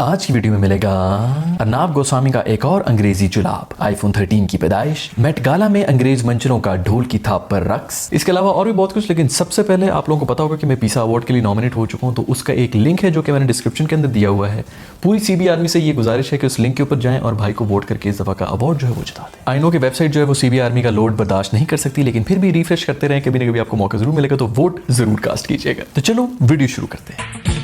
आज की वीडियो में मिलेगा अर्नाब गोस्वामी का एक और अंग्रेजी जुलाब, आईफोन 13 की पैदाइश, मेट गाला में अंग्रेज मंचरों का ढोल की थाप पर रक्स, इसके अलावा और भी बहुत कुछ। लेकिन सबसे पहले आप लोगों को पता होगा कि मैं पीसा अवार्ड के लिए नॉमिनेट हो चुका हूं, तो उसका एक लिंक है जो कि मैंने डिस्क्रिप्शन के अंदर दिया हुआ है। पूरी सीबी आर्मी से ये गुजारिश है कि उस लिंक के ऊपर जाएं और भाई को वोट करके इस दफा का अवार्ड जो है वो जिता दें। आई नो कि वेबसाइट जो है वो सीबी आर्मी का लोड बर्दाश्त नहीं कर सकती, लेकिन फिर भी रिफ्रेश करते रहें, कभी ना कभी आपको मौका जरूर मिलेगा, तो वोट जरूर कास्ट कीजिएगा। तो चलो वीडियो शुरू करते हैं।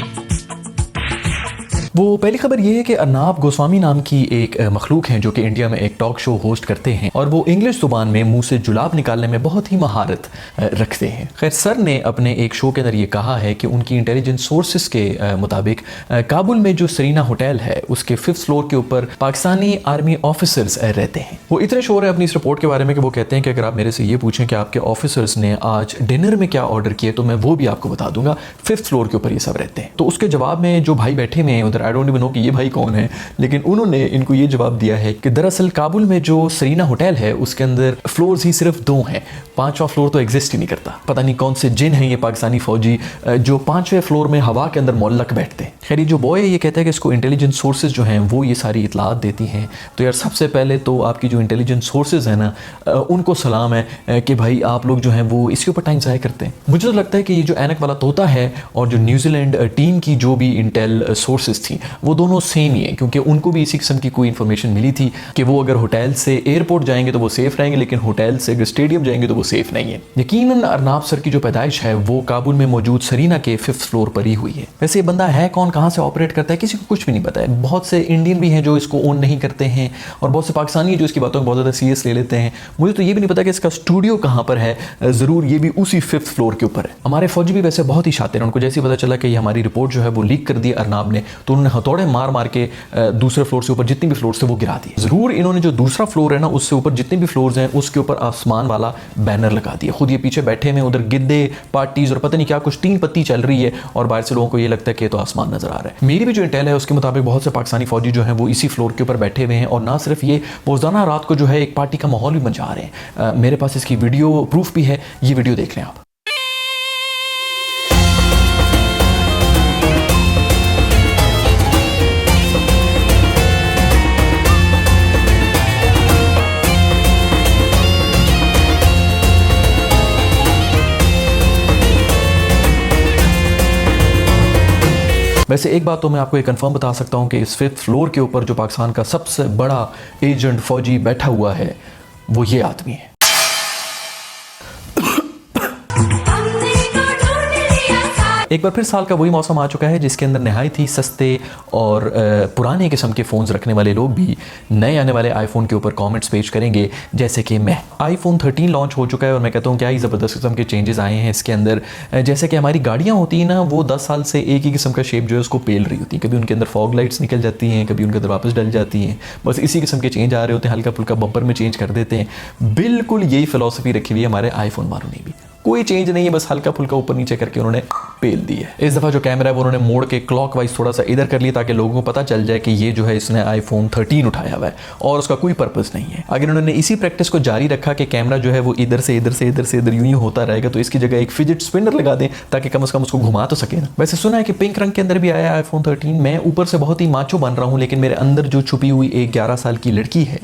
वो पहली खबर ये है कि अर्नाब गोस्वामी नाम की एक मखलूक हैं जो कि इंडिया में एक टॉक शो होस्ट करते हैं और वो इंग्लिश जुबान में मुंह से जुलाब निकालने में बहुत ही महारत रखते हैं। खैर, सर ने अपने एक शो के अंदर ये कहा है कि उनकी इंटेलिजेंस सोर्सेज के मुताबिक काबुल में जो सरीना होटल है उसके 5th फ्लोर के ऊपर पाकिस्तानी आर्मी ऑफिसर्स रहते हैं। वो इतने श्योर है अपनी इस रिपोर्ट के बारे में कि वो कहते हैं कि अगर आप मेरे से ये पूछें कि आपके ऑफिसर्स ने आज डिनर में क्या ऑर्डर किए तो मैं वो भी आपको बता दूंगा। 5th फ्लोर के ऊपर ये सब रहते हैं। तो उसके जवाब में जो भाई बैठे हुए हैं उधर, आई डोंट इवन नो कि ये भाई कौन है, लेकिन उन्होंने इनको ये जवाब दिया है कि दरअसल काबुल में जो सरीना होटल है उसके अंदर फ्लोर्स ही सिर्फ 2 हैं, 5वां फ्लोर तो एग्जिस्ट ही नहीं करता। पता नहीं कौन से जिन हैं ये पाकिस्तानी फौजी जो 5वें फ्लोर में हवा के अंदर मोल्लक बैठते हैं। खैर, ये जो बॉय है ये कहता है कि इसको इंटेलिजेंस सोर्सेज जो हैं वो ये सारी इतलात देती हैं। तो यार, सबसे पहले तो आपकी जो इंटेलिजेंस सोर्सेज है ना, उनको सलाम है कि भाई आप लोग जो हैं वो इसके ऊपर टाइम ज़ाया करते हैं। मुझे तो लगता है कि ये जो ऐनक वाला तोता है और जो न्यूजीलैंड टीम की जो भी इंटेल सोर्सेज थी वो दोनों सेम ही है, क्योंकि उनको भी इसी किस्म की कोई इन्फॉर्मेशन मिली थी कि वो अगर होटल से एयरपोर्ट जाएंगे तो वो सेफ रहेंगे, लेकिन होटल से अगर स्टेडियम जाएंगे तो वो सेफ नहीं है। यकीनन अर्नाब सर की जो पैदाइश है वो काबुल में मौजूद सरीना के 5th फ्लोर पर ही हुई है। वैसे ये बंदा है कौन, कहाँ से ऑपरेट करता है, किसी को कुछ भी नहीं पता है। बहुत से इंडियन भी हैं जो इसको ओन नहीं करते हैं और बहुत से पाकिस्तानी जो इसकी बातों को बहुत ज़्यादा सीरियस ले लेते हैं। मुझे तो ये भी नहीं पता कि इसका स्टूडियो कहाँ पर है, ज़रूर ये भी उसी 5th फ्लोर के ऊपर है। हमारे फौजी भी वैसे बहुत ही शातिर हैं, उनको जैसे ही पता चला कि ये हमारी रिपोर्ट जो है वो लीक कर दी अर्नाब ने, तो उन्होंने हथौड़े मार मार के दूसरे फ्लोर से ऊपर जितनी भी फ्लोर थे वो गिरा दिए। जरूर इन्होंने जो दूसरा फ्लोर है ना उससे ऊपर जितने भी फ्लोर्स हैं उसके ऊपर आसमान वाला बैनर लगा दिया। खुद ये पीछे बैठे हैं, उधर गिद्दे पार्टीज और पता नहीं क्या कुछ 3 पत्ती चल रही है और बाहर से लोगों को ये लगता है कि तो आसमान नजर आ रहा है। मेरी भी जो इंटेल है उसके मुताबिक बहुत से पाकिस्तानी फौजी जो हैं वो इसी फ्लोर के ऊपर बैठे हुए हैं और ना सिर्फ ये, रोजाना रात को जो है एक पार्टी का माहौल भी मचा रहे हैं। मेरे पास इसकी वीडियो प्रूफ भी है, ये वीडियो देख लें आप। वैसे एक बात तो मैं आपको ये कंफर्म बता सकता हूँ कि इस 5th फ्लोर के ऊपर जो पाकिस्तान का सबसे बड़ा एजेंट फौजी बैठा हुआ है वो ये आदमी है। एक बार फिर साल का वही मौसम आ चुका है जिसके अंदर नहायत ही सस्ते और पुराने किस्म के फ़ोन्स रखने वाले लोग भी नए आने वाले आईफोन के ऊपर कमेंट्स पेश करेंगे, जैसे कि मैं। आईफोन 13 लॉन्च हो चुका है और मैं कहता हूँ क्या ही ज़बरदस्त किस्म के चेंजेस आए हैं इसके अंदर। जैसे कि हमारी गाड़ियाँ होती हैं ना, वो 10 साल से एक ही किस्म का शेप जो है उसको पेल रही होती है। कभी उनके अंदर फॉग लाइट्स निकल जाती हैं, कभी उनके अंदर वापस डल जाती हैं, बस इसी किस्म के चेंज आ रहे होते हैं। हल्का फुल्का बम्पर में चेंज कर देते हैं। बिल्कुल यही फिलॉसफी रखी हुई है हमारे आईफोन वालों ने भी। कोई चेंज नहीं है, बस हल्का फुल्का ऊपर नीचे करके उन्होंने पेल दी है। इस दफ़ा जो कैमरा है वो उन्होंने मोड़ के क्लॉकवाइज थोड़ा सा इधर कर लिया ताकि लोगों को पता चल जाए कि ये जो है इसने आईफोन 13 उठाया हुआ है और उसका कोई पर्पस नहीं है। अगर उन्होंने इसी प्रैक्टिस को जारी रखा कि कैमरा जो है वो इधर से इधर से इधर से इधर यूं ही होता रहेगा, तो इसकी जगह एक फिजिट स्पिनर लगा दें ताकि कम से कम उसको घुमा तो सके ना। वैसे सुना है कि पिंक रंग के अंदर भी आया आईफोन 13। मैं ऊपर से बहुत ही माचो बन रहा हूँ, लेकिन मेरे अंदर जो छुपी हुई एक 11 साल की लड़की है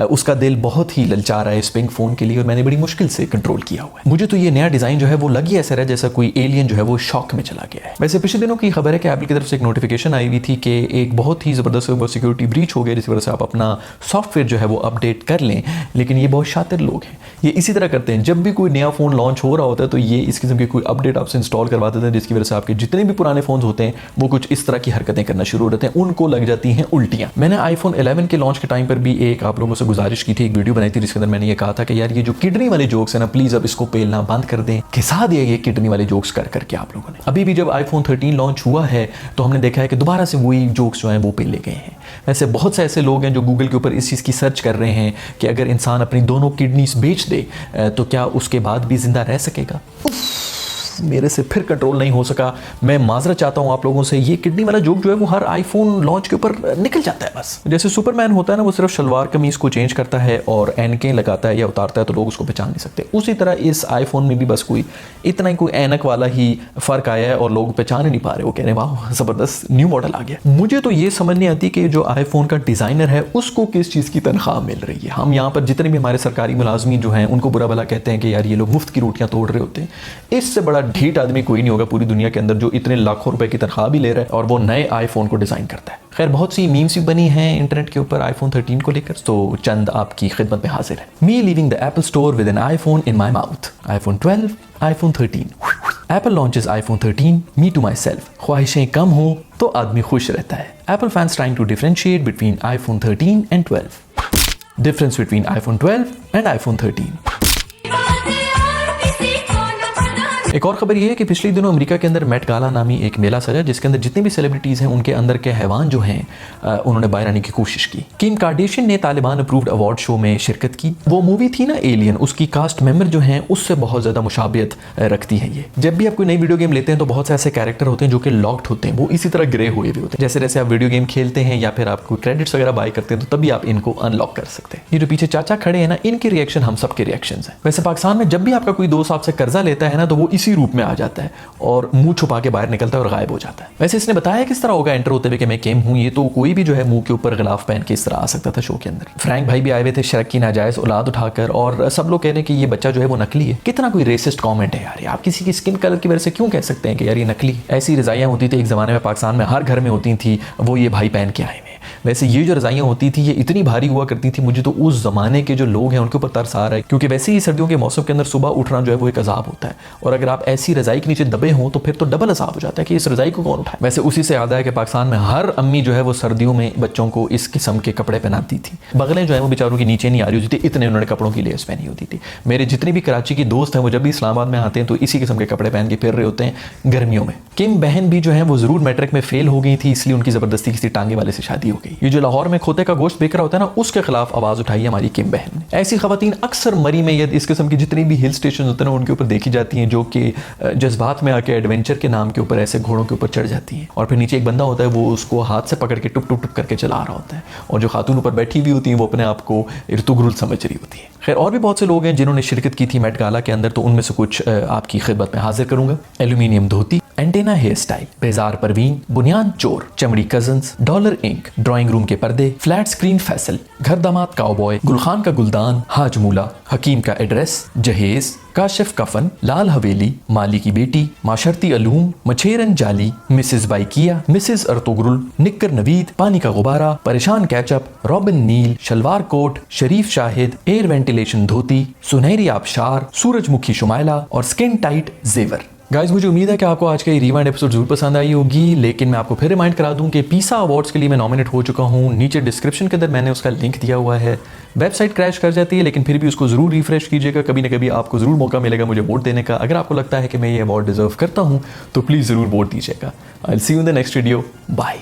उसका दिल बहुत ही ललचा रहा है इस पिंक फ़ोन के लिए और मैंने बड़ी मुश्किल से कंट्रोल किया हुआ है। मुझे तो ये नया डिज़ाइन जो है वो लग ही ऐसा रहा जैसा कोई एलियन जो है वो शॉक में चला गया है। वैसे पिछले दिनों की खबर है कि एप्पल की तरफ से एक नोटिफिकेशन आई हुई थी कि एक बहुत ही ज़बरदस्त सिक्योरिटी ब्रीच हो गया, जिसकी वजह से आप अपना सॉफ्टवेयर जो है वो अपडेट कर लें। लेकिन ये बहुत शातिर लोग हैं, ये इसी तरह करते हैं। जब भी कोई नया फ़ोन लॉन्च हो रहा होता है तो ये इस किस्म की कोई अपडेट आपसे इंस्टॉल करवा देते हैं, जिसकी वजह से आपके जितने भी पुराने फ़ोन होते हैं वो कुछ इस तरह की हरकतें करना शुरू हो जाते हैं, उनको लग जाती हैं उल्टियाँ। मैंने आईफोन 11 के लॉन्च के टाइम पर भी एक आप लोगों से गुजारिश की थी, एक वीडियो बनाई थी जिसके अंदर मैंने ये कहा था कि यार ये जो किडनी वाले जोक्स है ना, प्लीज अब इसको पेलना बंद कर दें। खिसा दिए ये किडनी वाले जोक्स कर करके आप लोगों ने। अभी भी जब आईफोन 13 लॉन्च हुआ है तो हमने देखा है कि दोबारा से वही जोक्स जो हैं वो पेले गए हैं। ऐसे बहुत से ऐसे लोग हैं जो गूगल के ऊपर इस चीज़ की सर्च कर रहे हैं कि अगर इंसान अपनी दोनों किडनीज बेच दे तो क्या उसके बाद भी जिंदा रह सकेगा। मेरे से फिर कंट्रोल नहीं हो सका। मैं माजरत चाहता हूँ आप लोगों से, ये किडनी वाला जोक जो है वो हर आईफोन लॉन्च के ऊपर निकल जाता है बस। जैसे सुपरमैन होता है ना, वो सिर्फ शलवार कमीज को चेंज करता है और एनके लगाता है या उतारता है तो लोग उसको पहचान नहीं सकते, उसी तरह इस आईफोन में भी बस कोई इतना ही कोई ऐनक वाला ही फर्क आया है और लोग पहचान ही नहीं पा रहे। वो कह रहे वाह जबरदस्त न्यू मॉडल आ गया। मुझे तो ये समझ नहीं आती कि जो आईफोन का डिजाइनर है उसको किस चीज की तनख्वाह मिल रही है। हम यहाँ पर जितने भी हमारे सरकारी मुलाजमीन जो हैं उनको बुरा भला कहते हैं कि यार ये लोग मुफ्त की रोटियां तोड़ रहे होते हैं। इससे बड़ा ढीठ आदमी कोई नहीं होगा पूरी दुनिया के अंदर जो इतने लाखों रुपए की तनख्वाह भी ले रहा है और वो नए आईफोन को डिजाइन करता है। खैर बहुत सी मीम्स भी बनी हैं इंटरनेट के ऊपर आईफोन 13 को लेकर, तो चंद आपकी खिदमत में हाजिर है। Me leaving the Apple store with an iPhone in my mouth, iPhone 12, iPhone 13। Apple launches iPhone 13, me to myself. ख्वाहिशें कम हो तो आदमी खुश रहता है। Apple fans trying to differentiate between iPhone 13 and 12. Difference between iPhone 12 and iPhone 13. एक और खबर यह है कि पिछले दिनों अमेरिका के अंदर मेट गाला नामी एक मेला सजा, जिसके अंदर जितने भी सेलिब्रिटीज हैं उनके अंदर के हैवान जो हैं उन्होंने बाहर आने की कोशिश की। किम कार्डेशियन ने तालिबान अप्रूव्ड अवार्ड शो में शिरकत की। वो मूवी थी ना एलियन, उसकी कास्ट मेंबर जो हैं उससे बहुत ज्यादा मुशाबियत रखती है ये। जब भी आप कोई नई वीडियो गेम लेते हैं तो बहुत से ऐसे कैरेक्टर होते हैं जो कि लॉक्ड होते हैं, वो इसी तरह ग्रे हुए हुए होते हैं। जैसे जैसे आप वीडियो गेम खेलते हैं या फिर आप कोई क्रेडिट्स वगैरह बाय करते हैं तो तभी आप इनको अनलॉक कर सकते हैं। ये जो पीछे चाचा खड़े हैं ना, इनके रिएक्शन हम सबके रिएक्शन है। वैसे पाकिस्तान में जब भी आपका कोई दोस्त आपसे कर्जा लेता है ना तो वो इसी रूप में आ जाता है और मुंह छुपा के बाहर निकलता है और गायब हो जाता है। वैसे इसने बताया किस तरह होगा एंटर होते हुए कि मैं किम हूं, ये तो कोई भी जो है मुंह के ऊपर गिलाफ पहन के इस तरह आ सकता था शो के अंदर। फ्रैंक भाई भी आए हुए थे शरक की नाजायज औलाद उठाकर और सब लोग कह रहे हैं कि ये बच्चा जो है वो नकली है। कितना कोई रेसिस्ट कमेंट है यार, आप किसी की स्किन कलर की वजह से क्यों कह सकते हैं कि यार ये नकली। ऐसी रजाइयां होती थी एक जमाने में पाकिस्तान में, हर घर में होती थी, वो ये भाई पहन के आए हुए। वैसे ये जो रजाइयां होती थी ये इतनी भारी हुआ करती थी, मुझे तो उस जमाने के जो लोग हैं उनके ऊपर तरस आ रहा है, क्योंकि वैसे ही सर्दियों के मौसम के अंदर सुबह उठना जो है वो एक अजाब होता है और अगर आप ऐसी रजाई के नीचे दबे हों तो फिर तो डबल अजाब हो जाता है कि इस रजाई को कौन उठाए। वैसे उसी से याद है कि पाकिस्तान में हर अम्मी जो है वो सर्दियों में बच्चों को इस किस्म के कपड़े पहनाती थी। बगलें जो है वो बेचारों की नीचे नहीं आ रही होती थी, इतने उन्होंने कपड़ों की लेस पहनी होती थी। मेरे जितने भी कराची के दोस्त हैं वो जब भी इस्लामाबाद में आते हैं तो इसी किस्म के कपड़े पहन के फिर रहे होते हैं गर्मियों में। किम बहन भी जो है वो जरूर मैट्रिक में फेल हो गई थी, इसलिए उनकी जबरदस्ती किसी टांगे वाले से शादी हो गई। ये जो लाहौर में खोते का गोश्त बेच रहा होता है ना, उसके खिलाफ आवाज उठाई हमारी किम बहन ने। ऐसी खवातीन अक्सर मरी में या इस किस्म की जितनी भी हिल स्टेशन होते हैं उनके ऊपर देखी जाती हैं, जो कि जज्बात में आके एडवेंचर के नाम के ऊपर ऐसे घोड़ों के ऊपर चढ़ जाती हैं और फिर नीचे एक बंदा होता है वो उसको हाथ से पकड़ के टुप टुप टुप करके चला रहा होता है और जो खातून ऊपर बैठी हुई होती है वो अपने आप को इर्तुगरुल समझ रही होती है। खैर और भी बहुत से लोग हैं जिन्होंने शिरकत की थी मेट गाला के अंदर, तो उनमें से कुछ आपकी खिदमत में हाजिर करूंगा। Aluminium dhoti, antenna hair style, बेजार परवीन, बुनियान चोर, चमड़ी cousins, dollar ink, drawing room के पर्दे, फ्लैट स्क्रीन फैसल, घर दामाद काउबॉय, गुलखान का गुलदान, हाजमूला, हकीम का एड्रेस, जहेज, काशिफ कफन, लाल हवेली, माली की बेटी, माशरती अलूम, मछेरन जाली, मिसेस बाइकिया, मिसेस अर्तुगरुल, निक्कर नवीद, पानी का गुब्बारा, परेशान कैचअप, रॉबिन नील, शलवार कोट, शरीफ शाहिद, एयर वेंटिलेशन धोती, सुनहरी आबशार, सूरजमुखी शुमाइला और स्किन टाइट जेवर। गाइस मुझे उम्मीद है कि आपको आज का ये रिवाइंड एपिसोड जरूर पसंद आई होगी, लेकिन मैं आपको फिर रिमाइंड करा दूं कि पीसा अवार्ड्स के लिए मैं नॉमिनेट हो चुका हूं। नीचे डिस्क्रिप्शन के अंदर मैंने उसका लिंक दिया हुआ है। वेबसाइट क्रैश कर जाती है लेकिन फिर भी उसको जरूर रिफ्रेश कीजिएगा, कभी ना कभी आपको जरूर मौका मिलेगा मुझे वोट देने का। अगर आपको लगता है कि मैं ये अवार्ड डिजर्व करता हूं तो प्लीज जरूर वोट दीजिएगा। I will see you in the next video, bye.